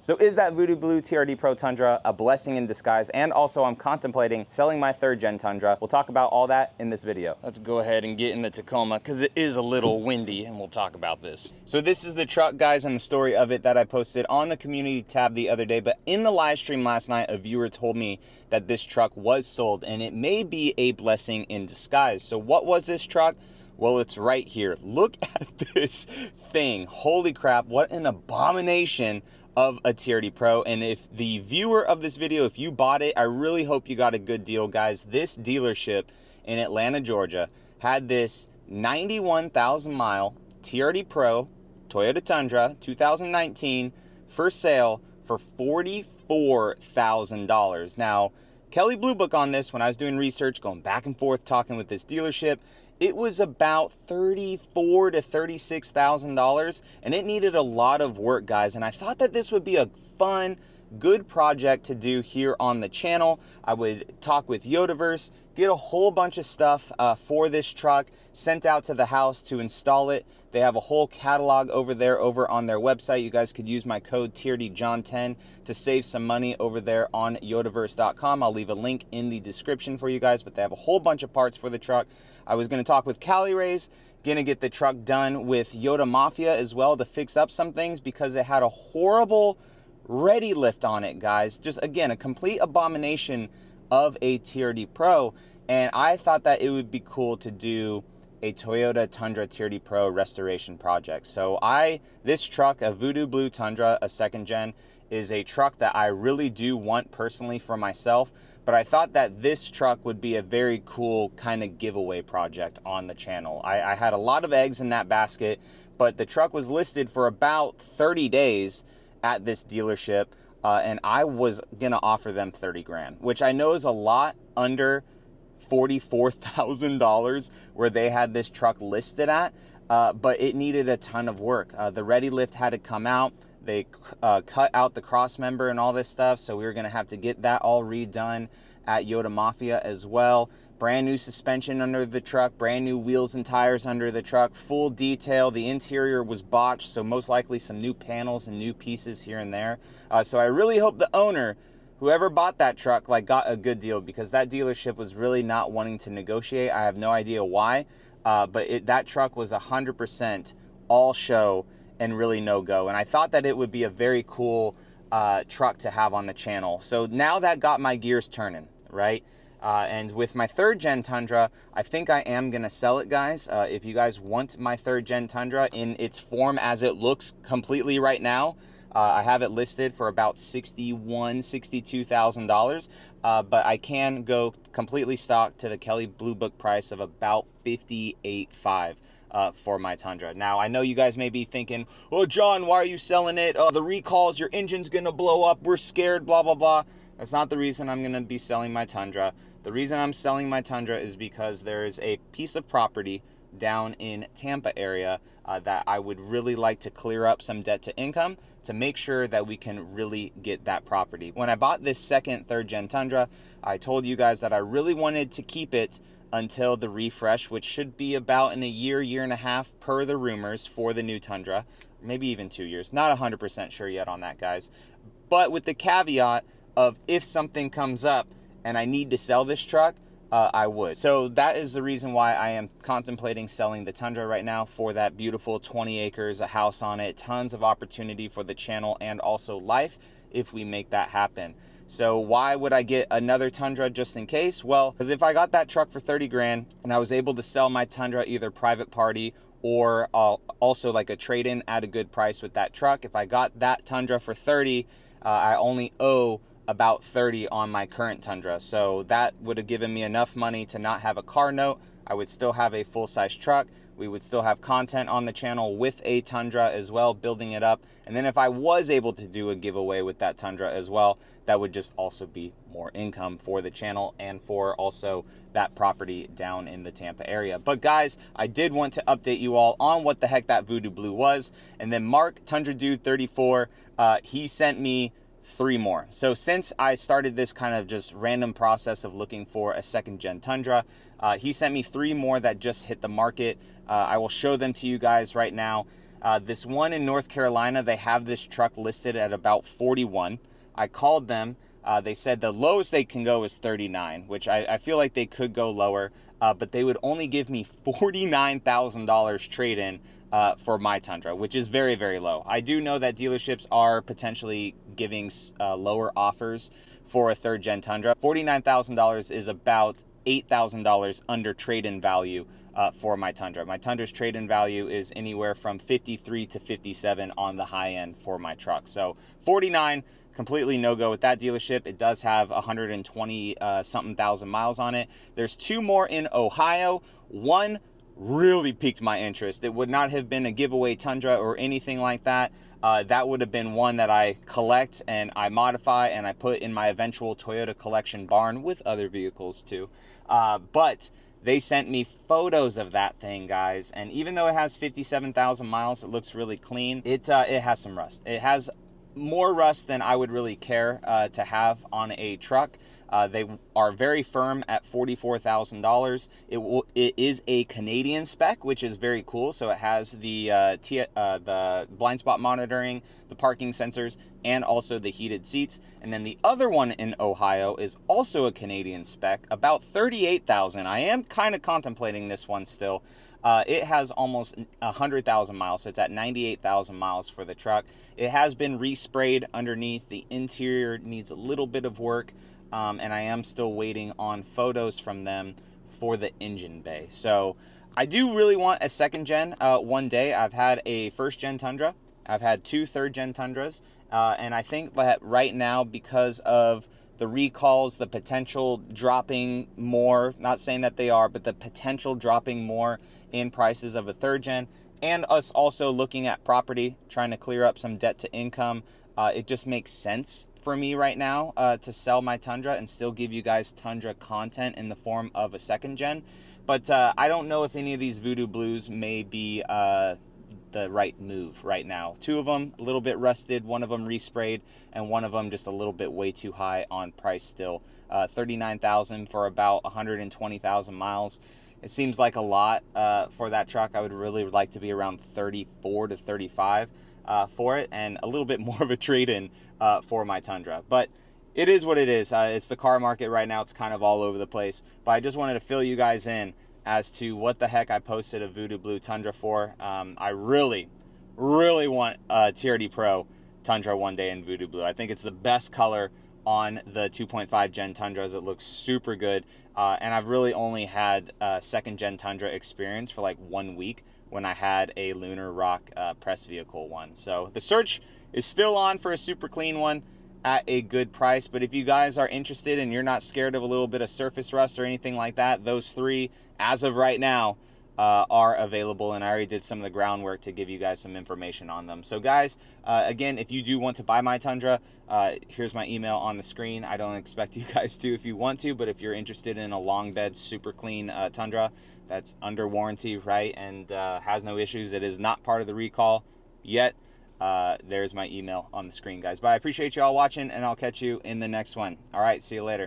So is that Voodoo Blue TRD Pro Tundra a blessing in disguise? And also I'm contemplating selling my 3rd gen Tundra. We'll talk about all that in this video. Let's go ahead and get in the Tacoma because it is a little windy and we'll talk about this. So this is the truck, guys, and the story of it that I posted on the community tab the other day. But in the live stream last night, a viewer told me that this truck was sold and it may be a blessing in disguise. So what was this truck? Well, it's right here. Look at this thing. Holy crap, what an abomination of a TRD Pro. And if the viewer of this video, if you bought it, I really hope you got a good deal, guys. This dealership in Atlanta, Georgia had this 91,000 mile TRD Pro Toyota Tundra 2019 for sale for $44,000. Now, Kelly Blue Book on this, when I was doing research, going back and forth, talking with this dealership, it was about $34,000 to $36,000, and it needed a lot of work, guys. And I thought that this would be a fun, good project to do here on the channel. I would talk with Yavers, get a whole bunch of stuff for this truck sent out to the house to install it. They have a whole catalog over there over on their website. You guys could use my code TRDJON10 to save some money over there on yodavers.com. I'll leave a link in the description for you guys, but they have a whole bunch of parts for the truck. I was going to talk with Cali Rays, going to get the truck done with Yoda Mafia as well to fix up some things because it had a horrible ready lift on it, guys. Just, again, a complete abomination of a TRD Pro. And I thought that it would be cool to do a Toyota Tundra TRD Pro restoration project. So this truck, a Voodoo Blue Tundra, a 2nd gen, is a truck that I really do want personally for myself. But I thought that this truck would be a very cool kind of giveaway project on the channel. I had a lot of eggs in that basket, but the truck was listed for about 30 days at this dealership, and I was gonna offer them 30 grand, which I know is a lot under $44,000 where they had this truck listed at, but it needed a ton of work. The ready lift had to come out. They cut out the cross member and all this stuff, so we were gonna have to get that all redone at Yoda Mafia as well. Brand new suspension under the truck, brand new wheels and tires under the truck, full detail. The interior was botched, so most likely some new panels and new pieces here and there. So I really hope the owner, whoever bought that truck, got a good deal, because that dealership was really not wanting to negotiate. I have no idea why, but that truck was 100% all show and really no go. And I thought that it would be a very cool truck to have on the channel. So now that got my gears turning, right? And with my 3rd gen Tundra, I think I am gonna sell it, guys. If you guys want my 3rd gen Tundra in its form as it looks completely right now, I have it listed for about $61,000, $62,000, but I can go completely stock to the Kelly Blue Book price of about $58,500 for my Tundra. Now, I know you guys may be thinking, oh, John, why are you selling it? The recalls, your engine's gonna blow up, we're scared, blah, blah, blah. That's not the reason I'm gonna be selling my Tundra. The reason I'm selling my Tundra is because there is a piece of property down in Tampa area that I would really like to clear up some debt to income to make sure that we can really get that property. When I bought this 3rd gen Tundra, I told you guys that I really wanted to keep it until the refresh, which should be about in a year, year and a half per the rumors for the new Tundra, maybe even 2 years. Not 100% sure yet on that, guys. But with the caveat of if something comes up and I need to sell this truck, I would. So that is the reason why I am contemplating selling the Tundra right now for that beautiful 20 acres, a house on it, tons of opportunity for the channel and also life if we make that happen. So why would I get another Tundra just in case? Well, because if I got that truck for 30 grand and I was able to sell my Tundra either private party or also like a trade-in at a good price with that truck, if I got that Tundra for 30, I only owe about 30 on my current Tundra. So that would have given me enough money to not have a car note. I would still have a full-size truck. We would still have content on the channel with a Tundra as well, building it up. And then if I was able to do a giveaway with that Tundra as well, that would just also be more income for the channel and for also that property down in the Tampa area. But guys, I did want to update you all on what the heck that Voodoo Blue was. And then Mark, Tundra Dude 34, he sent me 3 more. So since I started this kind of just random process of looking for a 2nd gen Tundra, he sent me 3 more that just hit the market. I will show them to you guys right now. This one in North Carolina, they have this truck listed at about 41. I called them. They said the lowest they can go is 39, which I feel like they could go lower, but they would only give me $49,000 trade-in for my Tundra, which is very, very low. I do know that dealerships are potentially giving lower offers for a third gen Tundra. $49,000 is about $8,000 under trade-in value for my Tundra. My Tundra's trade-in value is anywhere from 53 to 57 on the high end for my truck. So 49, completely no-go with that dealership. It does have 120 something thousand miles on it. There's two more in Ohio. One really piqued my interest. It would not have been a giveaway Tundra or anything like that. That would have been one that I collect and I modify and I put in my eventual Toyota collection barn with other vehicles too. But they sent me photos of that thing, guys, and even though it has 57,000 miles, it looks really clean. It has some rust. It has more rust than I would really care to have on a truck. They are very firm at $44,000. It is a Canadian spec, which is very cool. So it has the blind spot monitoring, the parking sensors, and also the heated seats. And then the other one in Ohio is also a Canadian spec, about $38,000. I am kind of contemplating this one still. It has almost 100,000 miles, so it's at 98,000 miles for the truck. It has been resprayed underneath. The interior needs a little bit of work, and I am still waiting on photos from them for the engine bay. So I do really want a second gen one day. I've had a first gen Tundra. I've had two third gen Tundras, and I think that right now, because of the recalls, the potential dropping more, not saying that they are, but the potential dropping more in prices of a third gen, and us also looking at property, trying to clear up some debt to income, it just makes sense for me right now to sell my Tundra and still give you guys Tundra content in the form of a second gen. But I don't know if any of these Voodoo Blues may be the right move right now. Two of them a little bit rusted, one of them resprayed, and one of them just a little bit way too high on price still. $39,000 for about 120,000 miles. It seems like a lot for that truck. I would really like to be around 34 to 35 for it, and a little bit more of a trade-in for my Tundra. But it is what it is. It's the car market right now. It's kind of all over the place. But I just wanted to fill you guys in as to what the heck I posted a Voodoo Blue Tundra for. I really, really want a TRD Pro Tundra one day in Voodoo Blue. I think it's the best color on the 2.5 Gen Tundras. It looks super good. And I've really only had second Gen Tundra experience for like 1 week when I had a Lunar Rock press vehicle one. So the search is still on for a super clean one at a good price. But if you guys are interested and you're not scared of a little bit of surface rust or anything like that, those three, as of right now, are available, and I already did some of the groundwork to give you guys some information on them. So guys, again, if you do want to buy my Tundra, here's my email on the screen. I don't expect you guys to if you want to, but if you're interested in a long bed, super clean Tundra that's under warranty, right, and has no issues, it is not part of the recall yet, there's my email on the screen, guys. But I appreciate you all watching, and I'll catch you in the next one. All right, see you later.